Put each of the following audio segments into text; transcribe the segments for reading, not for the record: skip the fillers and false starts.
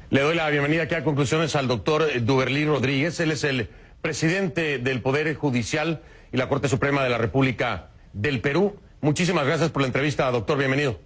Le doy la bienvenida aquí a Conclusiones al doctor Duberlí Rodríguez. Él es el presidente del Poder Judicial y la Corte Suprema de la República del Perú. Muchísimas gracias por la entrevista, doctor. Bienvenido.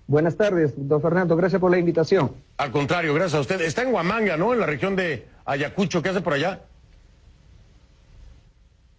Buenas tardes, don Fernando. Gracias por la invitación. Al contrario, gracias a usted. Está en Huamanga, ¿no? En la región de Ayacucho. ¿Qué hace por allá?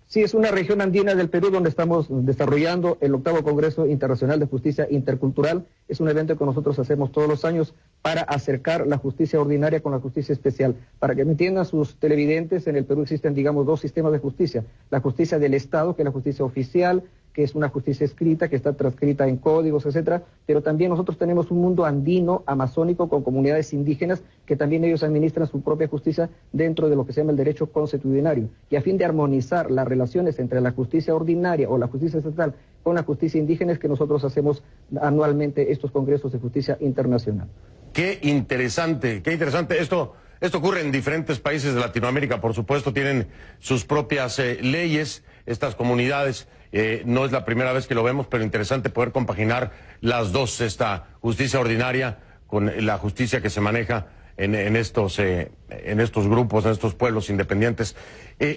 Sí, es una región andina del Perú donde estamos desarrollando el 8º Congreso Internacional de Justicia Intercultural. Es un evento que nosotros hacemos todos los años para acercar la justicia ordinaria con la justicia especial. Para que me entiendan sus televidentes, en el Perú existen, digamos, dos sistemas de justicia. La justicia del Estado, que es la justicia oficial, que es una justicia escrita, que está transcrita en códigos, etcétera, pero también nosotros tenemos un mundo andino, amazónico, con comunidades indígenas, que también ellos administran su propia justicia dentro de lo que se llama el derecho consuetudinario. Y a fin de armonizar las relaciones entre la justicia ordinaria o la justicia estatal con la justicia indígena es que nosotros hacemos anualmente estos congresos de justicia internacional. Qué interesante, qué interesante. Esto ocurre en diferentes países de Latinoamérica, por supuesto, tienen sus propias leyes, estas comunidades. No es la primera vez que lo vemos, pero interesante poder compaginar las dos, esta justicia ordinaria con la justicia que se maneja en estos grupos, en estos pueblos independientes.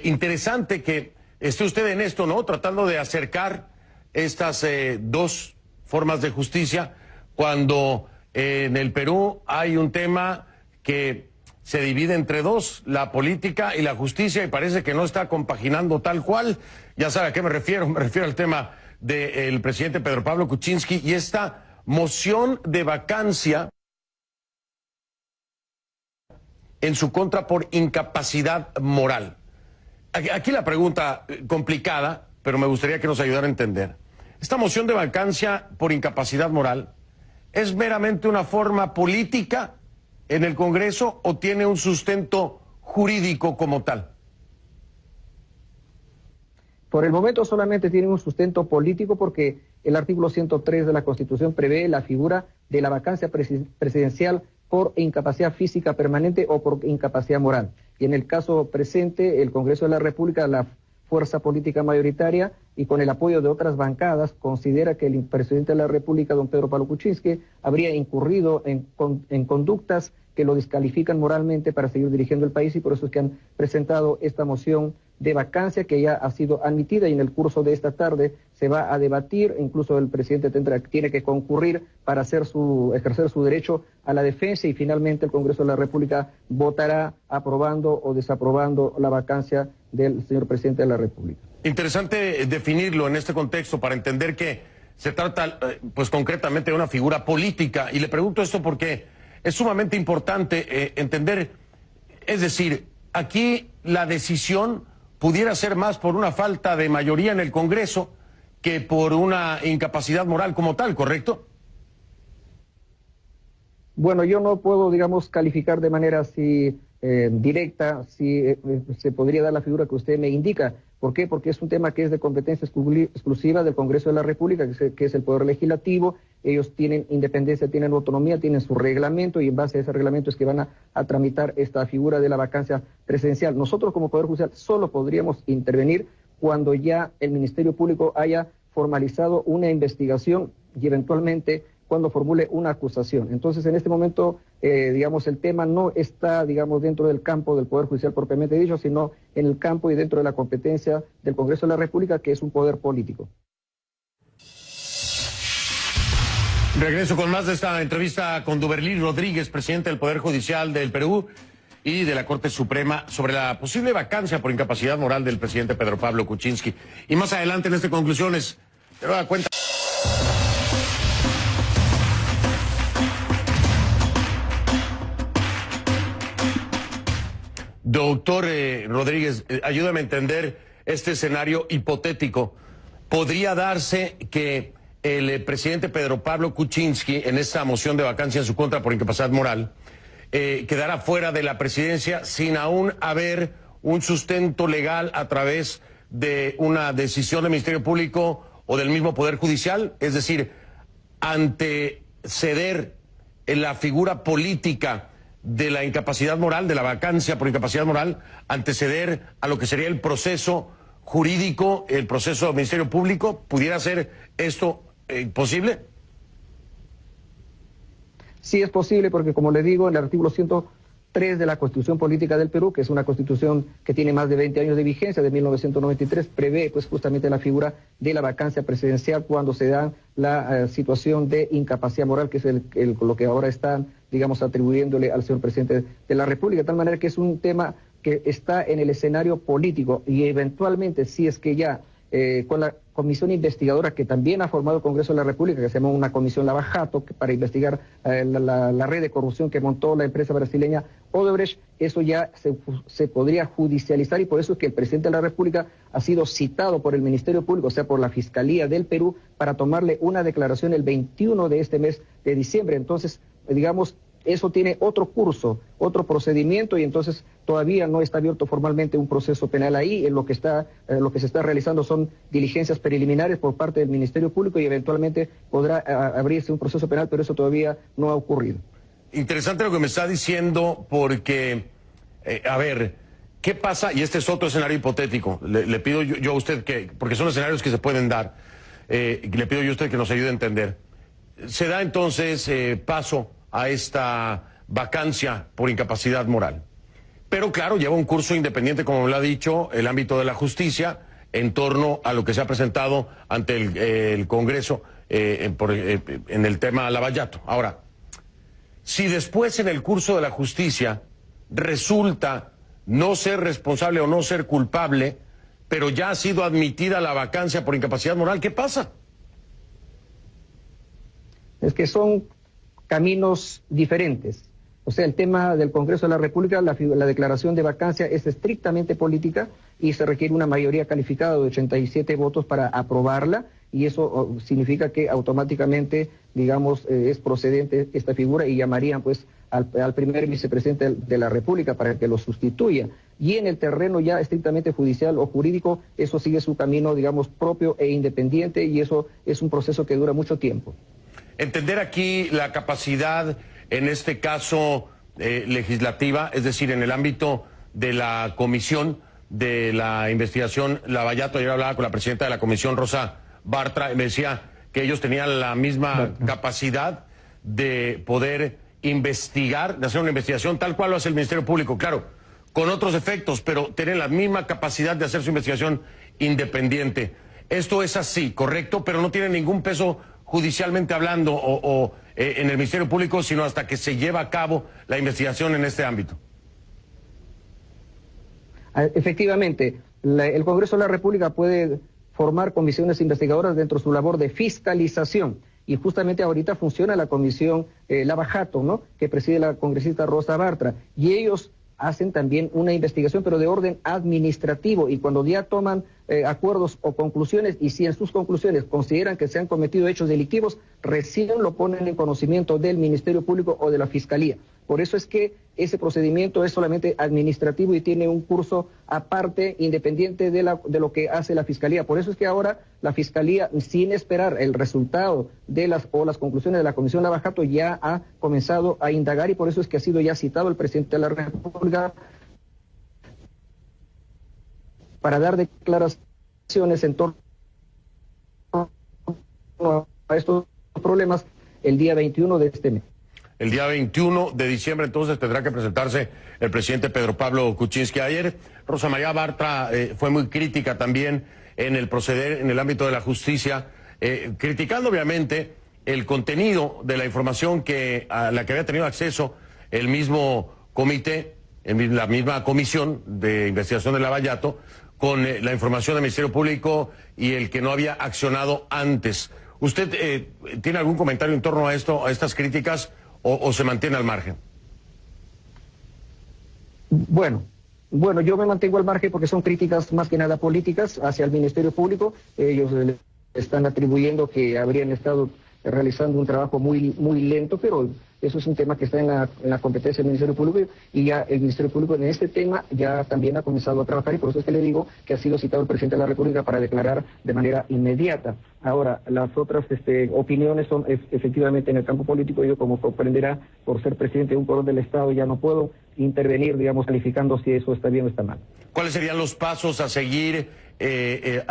Interesante que esté usted en esto, ¿no? Tratando de acercar estas dos formas de justicia cuando en el Perú hay un tema que se divide entre dos, la política y la justicia, y parece que no está compaginando tal cual. Ya sabe a qué me refiero al tema del presidente Pedro Pablo Kuczynski y esta moción de vacancia en su contra por incapacidad moral. Aquí la pregunta complicada, pero me gustaría que nos ayudara a entender. Esta moción de vacancia por incapacidad moral ¿es meramente una forma política en el Congreso o tiene un sustento jurídico como tal? Por el momento solamente tiene un sustento político porque el artículo 103 de la Constitución prevé la figura de la vacancia presidencial por incapacidad física permanente o por incapacidad moral. Y en el caso presente, el Congreso de la República, la fuerza política mayoritaria y con el apoyo de otras bancadas, considera que el presidente de la República, don Pedro Pablo Kuczynski, habría incurrido en conductas que lo descalifican moralmente para seguir dirigiendo el país y por eso es que han presentado esta moción de vacancia que ya ha sido admitida y en el curso de esta tarde se va a debatir, incluso el presidente tiene que concurrir para ejercer su derecho a la defensa y finalmente el Congreso de la República votará aprobando o desaprobando la vacancia del señor presidente de la República. Interesante definirlo en este contexto para entender que se trata pues concretamente de una figura política y le pregunto esto porque es sumamente importante entender, es decir, aquí la decisión pudiera ser más por una falta de mayoría en el Congreso que por una incapacidad moral como tal, ¿correcto? Bueno, yo no puedo, digamos, calificar de manera así directa si se podría dar la figura que usted me indica. ¿Por qué? Porque es un tema que es de competencia exclusiva del Congreso de la República, que es el Poder Legislativo. Ellos tienen independencia, tienen autonomía, tienen su reglamento y en base a ese reglamento es que van a tramitar esta figura de la vacancia presidencial. Nosotros como Poder Judicial solo podríamos intervenir cuando ya el Ministerio Público haya formalizado una investigación y eventualmente cuando formule una acusación. Entonces, en este momento, digamos, el tema no está, digamos, dentro del campo del Poder Judicial propiamente dicho, sino en el campo y dentro de la competencia del Congreso de la República, que es un poder político. Regreso con más de esta entrevista con Duberlí Rodríguez, presidente del Poder Judicial del Perú y de la Corte Suprema, sobre la posible vacancia por incapacidad moral del presidente Pedro Pablo Kuczynski. Y más adelante en este conclusiones, te doy cuenta. Doctor Rodríguez, ayúdame a entender este escenario hipotético. ¿Podría darse que el presidente Pedro Pablo Kuczynski, en esta moción de vacancia en su contra por incapacidad moral, quedara fuera de la presidencia sin aún haber un sustento legal a través de una decisión del Ministerio Público o del mismo Poder Judicial? Es decir, anteceder en la figura política de la incapacidad moral, de la vacancia por incapacidad moral, anteceder a lo que sería el proceso jurídico, el proceso del Ministerio Público. ¿Pudiera ser esto posible? Sí es posible porque, como le digo, en el artículo 103 de la Constitución Política del Perú, que es una constitución que tiene más de 20 años de vigencia, de 1993, prevé pues justamente la figura de la vacancia presidencial cuando se da la situación de incapacidad moral, que es lo que ahora están, digamos, atribuyéndole al señor presidente de la República, de tal manera que es un tema que está en el escenario político y eventualmente, si es que ya con la comisión investigadora que también ha formado el Congreso de la República, que se llama una comisión Lava Jato, para investigar la red de corrupción que montó la empresa brasileña Odebrecht, eso ya se podría judicializar, y por eso es que el presidente de la República ha sido citado por el Ministerio Público, o sea, por la Fiscalía del Perú, para tomarle una declaración el 21 de este mes de diciembre. Entonces, digamos, eso tiene otro curso, otro procedimiento, y entonces todavía no está abierto formalmente un proceso penal ahí. Lo que se está realizando son diligencias preliminares por parte del Ministerio Público y eventualmente podrá abrirse un proceso penal, pero eso todavía no ha ocurrido. Interesante lo que me está diciendo porque, a ver, ¿qué pasa? Y este es otro escenario hipotético. Le pido yo a usted que, porque son escenarios que se pueden dar, le pido yo a usted que nos ayude a entender. Se da entonces paso a esta vacancia por incapacidad moral. Pero claro, lleva un curso independiente, como me lo ha dicho, el ámbito de la justicia, en torno a lo que se ha presentado ante el Congreso en el tema Lavallato. Ahora, si después en el curso de la justicia resulta no ser responsable o no ser culpable, pero ya ha sido admitida la vacancia por incapacidad moral, ¿qué pasa? Es que son caminos diferentes. O sea, el tema del Congreso de la República, la declaración de vacancia es estrictamente política y se requiere una mayoría calificada de 87 votos para aprobarla, y eso significa que automáticamente, digamos, es procedente esta figura y llamarían pues al primer vicepresidente de la República para que lo sustituya. Y en el terreno ya estrictamente judicial o jurídico, eso sigue su camino, digamos, propio e independiente, y eso es un proceso que dura mucho tiempo. Entender aquí la capacidad, en este caso legislativa, es decir, en el ámbito de la comisión de la investigación Lavallato. Ayer hablaba con la presidenta de la comisión, Rosa Bartra, y me decía que ellos tenían la misma capacidad de poder investigar, de hacer una investigación tal cual lo hace el Ministerio Público, claro, con otros efectos, pero tienen la misma capacidad de hacer su investigación independiente. Esto es así, correcto, pero no tiene ningún peso judicialmente hablando en el Ministerio Público, sino hasta que se lleva a cabo la investigación en este ámbito. Efectivamente, el Congreso de la República puede formar comisiones investigadoras dentro de su labor de fiscalización, y justamente ahorita funciona la comisión Lava Jato, ¿no?, que preside la congresista Rosa Bartra, y ellos hacen también una investigación, pero de orden administrativo, y cuando ya toman acuerdos o conclusiones, y si en sus conclusiones consideran que se han cometido hechos delictivos, recién lo ponen en conocimiento del Ministerio Público o de la Fiscalía. Por eso es que ese procedimiento es solamente administrativo y tiene un curso aparte, independiente de lo que hace la Fiscalía. Por eso es que ahora la Fiscalía, sin esperar el resultado de las conclusiones de la Comisión Lava Jato, ya ha comenzado a indagar, y por eso es que ha sido ya citado el presidente de la República para dar declaraciones en torno a estos problemas el día 21 de este mes. El día 21 de diciembre, entonces, tendrá que presentarse el presidente Pedro Pablo Kuczynski. Ayer, Rosa María Bartra fue muy crítica también en el proceder en el ámbito de la justicia, criticando obviamente el contenido de la información a la que había tenido acceso el mismo comité, la misma comisión de investigación de Lavallato, con la información del Ministerio Público y el que no había accionado antes. ¿Usted tiene algún comentario en torno a esto, a estas críticas, o se mantiene al margen? Bueno, yo me mantengo al margen porque son críticas más que nada políticas hacia el Ministerio Público. Ellos le están atribuyendo que habrían estado realizando un trabajo muy lento, pero eso es un tema que está en la competencia del Ministerio Público, y ya el Ministerio Público en este tema ya también ha comenzado a trabajar, y por eso es que le digo que ha sido citado el presidente de la República para declarar de manera inmediata. Ahora, las otras opiniones son efectivamente en el campo político. Yo, como comprenderá, por ser presidente de un poder del Estado, ya no puedo intervenir, digamos, calificando si eso está bien o está mal. ¿Cuáles serían los pasos a seguir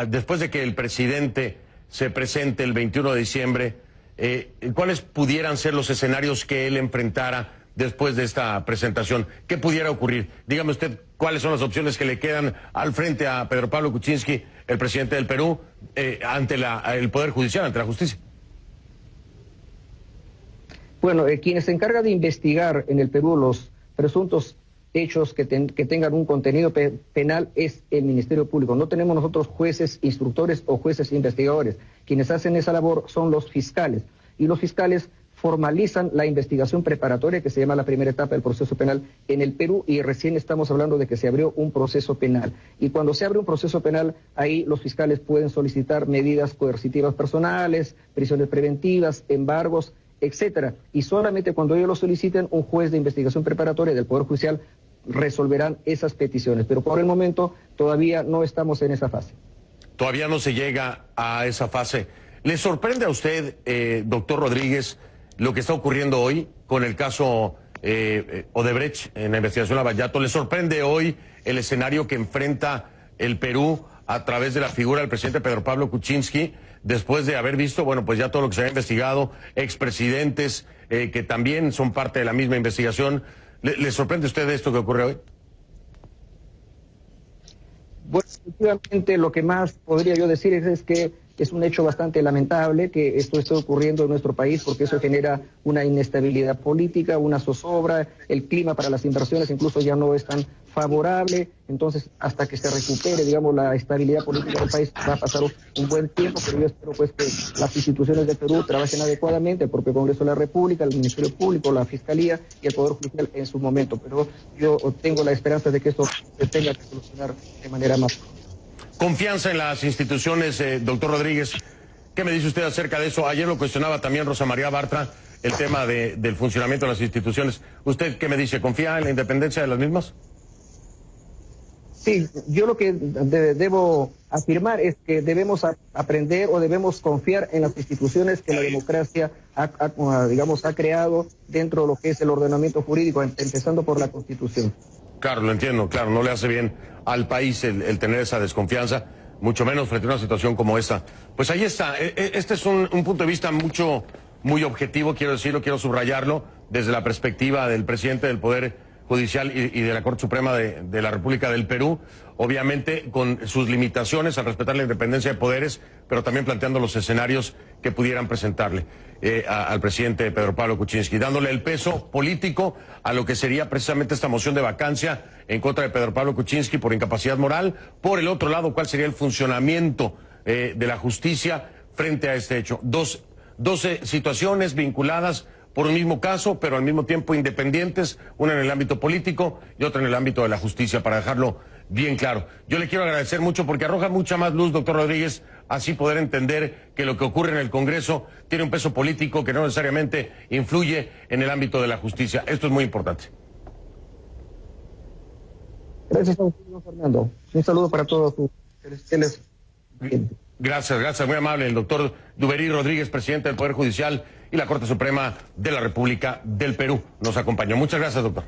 después de que el presidente se presente el 21 de diciembre? ¿cuáles pudieran ser los escenarios que él enfrentara después de esta presentación? ¿Qué pudiera ocurrir? Dígame usted cuáles son las opciones que le quedan al frente a Pedro Pablo Kuczynski, el presidente del Perú, ante el Poder Judicial, ante la justicia. Bueno, quienes se encargan de investigar en el Perú los presuntos hechos que tengan un contenido penal es el Ministerio Público. No tenemos nosotros jueces instructores o jueces investigadores. Quienes hacen esa labor son los fiscales. Y los fiscales formalizan la investigación preparatoria, que se llama la primera etapa del proceso penal en el Perú, y recién estamos hablando de que se abrió un proceso penal. Y cuando se abre un proceso penal, ahí los fiscales pueden solicitar medidas coercitivas personales, prisiones preventivas, embargos, etcétera. Y solamente cuando ellos lo soliciten, un juez de investigación preparatoria del Poder Judicial resolverán esas peticiones. Pero por el momento todavía no estamos en esa fase. Todavía no se llega a esa fase. ¿Le sorprende a usted, doctor Rodríguez, lo que está ocurriendo hoy con el caso Odebrecht en la investigación Lavallato? ¿Le sorprende hoy el escenario que enfrenta el Perú a través de la figura del presidente Pedro Pablo Kuczynski, después de haber visto, bueno, pues ya todo lo que se ha investigado, expresidentes que también son parte de la misma investigación? ¿Le sorprende a usted esto que ocurre hoy? Bueno, efectivamente, lo que más podría yo decir es que es un hecho bastante lamentable que esto esté ocurriendo en nuestro país, porque eso genera una inestabilidad política, una zozobra, el clima para las inversiones incluso ya no es tan favorable. Entonces, hasta que se recupere, digamos, la estabilidad política del país, va a pasar un buen tiempo, pero yo espero pues que las instituciones de Perú trabajen adecuadamente, el propio Congreso de la República, el Ministerio Público, la Fiscalía y el Poder Judicial en su momento. Pero yo tengo la esperanza de que esto se tenga que solucionar de manera más pronta. Confianza en las instituciones, doctor Rodríguez. ¿Qué me dice usted acerca de eso? Ayer lo cuestionaba también Rosa María Bartra, el tema del funcionamiento de las instituciones. ¿Usted qué me dice? ¿Confía en la independencia de las mismas? Sí, yo lo que debo afirmar es que debemos aprender o debemos confiar en las instituciones que la democracia ha creado dentro de lo que es el ordenamiento jurídico, empezando por la Constitución. Claro, lo entiendo, claro, no le hace bien al país el tener esa desconfianza, mucho menos frente a una situación como esta. Pues ahí está, este es un punto de vista muy objetivo, quiero decirlo, quiero subrayarlo, desde la perspectiva del presidente del Poder Judicial y de la Corte Suprema de la República del Perú, obviamente con sus limitaciones al respetar la independencia de poderes, pero también planteando los escenarios que pudieran presentarle al presidente Pedro Pablo Kuczynski, dándole el peso político a lo que sería precisamente esta moción de vacancia en contra de Pedro Pablo Kuczynski por incapacidad moral. Por el otro lado, ¿cuál sería el funcionamiento de la justicia frente a este hecho? 12 situaciones vinculadas por un mismo caso, pero al mismo tiempo independientes, una en el ámbito político y otra en el ámbito de la justicia, para dejarlo bien claro. Yo le quiero agradecer mucho porque arroja mucha más luz, doctor Rodríguez, así poder entender que lo que ocurre en el Congreso tiene un peso político que no necesariamente influye en el ámbito de la justicia. Esto es muy importante. Gracias a usted, don Fernando. Un saludo para todos ustedes. Gracias, muy amable. El doctor Dubery Rodríguez, presidente del Poder Judicial y la Corte Suprema de la República del Perú, nos acompañó. Muchas gracias, doctor.